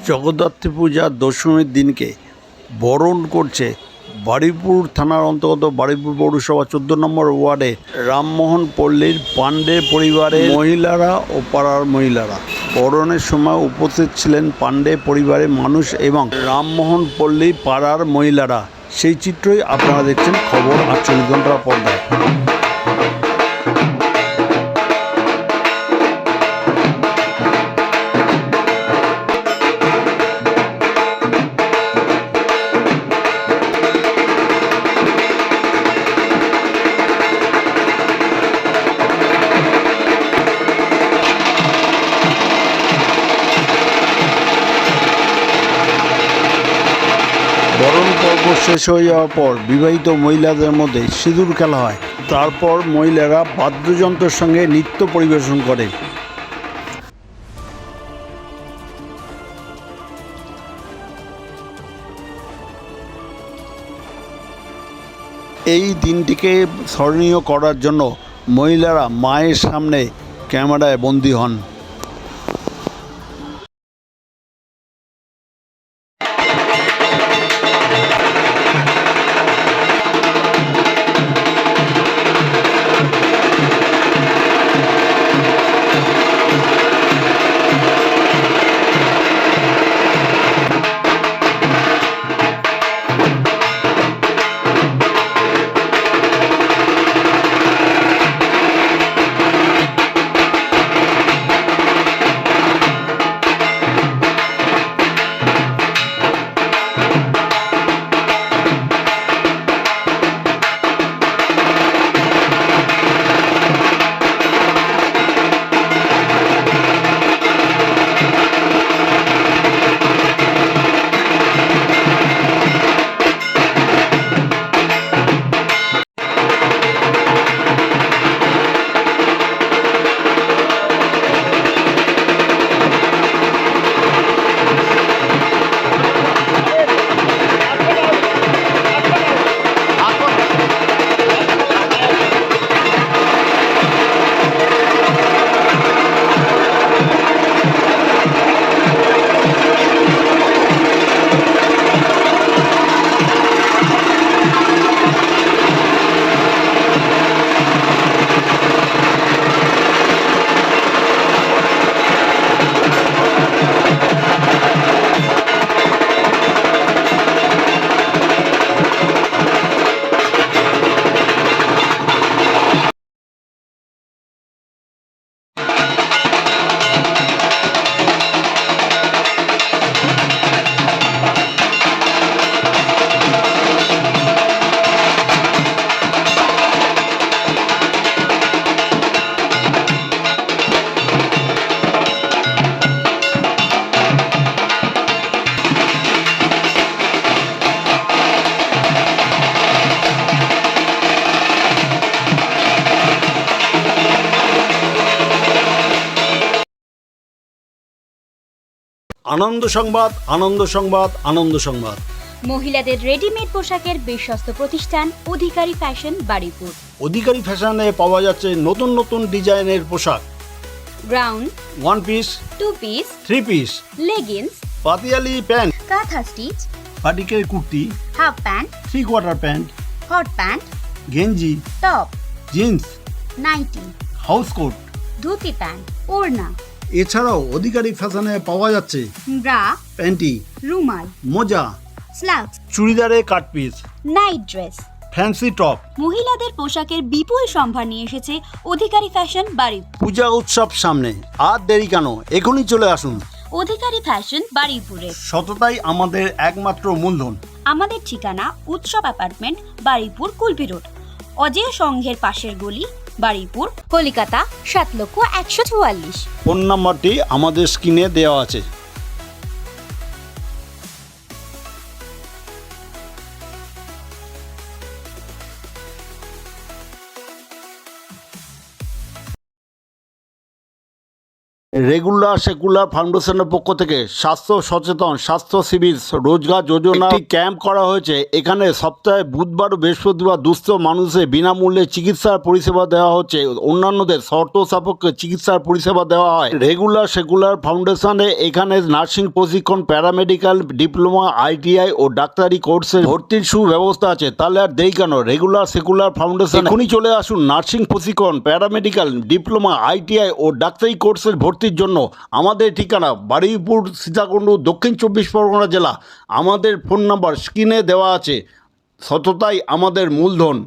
জগদ্ধাত্রী পূজার দশমীর দিনকে বরণ করছে বারুইপুর থানার অন্তর্গত বারুইপুর পৌরসভা 14 নম্বর ওয়ার্ডে রামমোহন পল্লীর পাণ্ডে পরিবারের মহিলারা ও পাড়ার মহিলারা। বরণের সময় উপস্থিত ছিলেন পাণ্ডে পরিবারের মানুষ এবং রামমোহন পল্লী পাড়ার মহিলারা। সেই চিত্রই আপনারা দেখছেন খবর 48 ঘন্টার পর্দায়। বরণ পর্ব শেষ হয়ে যাওয়ার পর বিবাহিত মহিলাদের মধ্যে সিঁদুর খেলা হয়। তারপর মহিলারা বাদ্যযন্ত্রের সঙ্গে নৃত্য পরিবেশন করে। এই দিনটিকে স্মরণীয় করার জন্য মহিলারা মায়ের সামনে ক্যামেরায় বন্দী হন। আনন্দ সংবাদ, আনন্দ সংবাদ, আনন্দ সংবাদ। মহিলাদের রেডিমেড পোশাকের বিশ্বস্ত প্রতিষ্ঠান অধিকারী ফ্যাশন বারুইপুর। অধিকারী ফ্যাশনে পাওয়া যাচ্ছে নতুন নতুন ডিজাইনের পোশাক। Ground, 1 piece, 2 piece, 3 piece, leggings, Patiala pant, kantha stitch, পাটিকের kurti, half pant, 3/4 pant, hot pant, গেঞ্জি, top, jeans, nightie, house coat, dhoti pant, ওড়না। এছাড়াও অধিকারী ফ্যাশনে পাওয়া যাচ্ছে ব্রা, প্যান্টি, রুমাল, মোজা, স্লাক্স, চুড়িদারের cut piece, night dress, fancy top. মহিলাদের পোশাকের বিপুল সম্ভার নিয়ে এসেছে অধিকারী ফ্যাশন বারুইপুর। পূজা উৎসব সামনে, আর দেরি কেন, এখনই চলে আসুন। অধিকারী ফ্যাশন বারুইপুরে। সততাই আমাদের একমাত্র মূলধন। আমাদের ঠিকানা উৎসব অ্যাপার্টমেন্ট, বারুইপুর, কুলপি রোড, অজয় সংঘের পাশের গলি, বারুইপুর, কলকাতা 7,144। ফোন নাম্বারটি আমাদের স্ক্রিনে দেওয়া আছে। রেগুলার সেকুলার ফাউন্ডেশনের পক্ষ থেকে স্বাস্থ্য সচেতন স্বাস্থ্য শিবির রোজগার যোজনা একটি ক্যাম্প করা হয়েছে। এখানে সপ্তাহে বুধবার ও বৃহস্পতিবার দুস্থ মানুষের বিনামূল্যে চিকিৎসার পরিষেবা দেওয়া হচ্ছে। অন্যান্যদের শর্ত সাপেক্ষে চিকিৎসার পরিষেবা দেওয়া হয়। রেগুলার সেকুলার ফাউন্ডেশনে এখানে নার্সিং প্রশিক্ষণ, প্যারামেডিক্যাল ডিপ্লোমা, ITI ও ডাক্তারি কোর্সে ভর্তির সুব্যবস্থা আছে। তাহলে আর দেরি কেন? রেগুলার সেকুলার ফাউন্ডেশন এখনই চলে আসুন। নার্সিং প্রশিক্ষণ, প্যারামেডিক্যাল ডিপ্লোমা, ITI ও ডাক্তারি কোর্সের ভর্তির জন্য। আমাদের ঠিকানা বারুইপুর, সীতাকুণ্ড, দক্ষিণ 24 পরগনা জেলা। আমাদের ফোন নাম্বার স্ক্রিনে দেওয়া আছে। সততাই আমাদের মূলধন।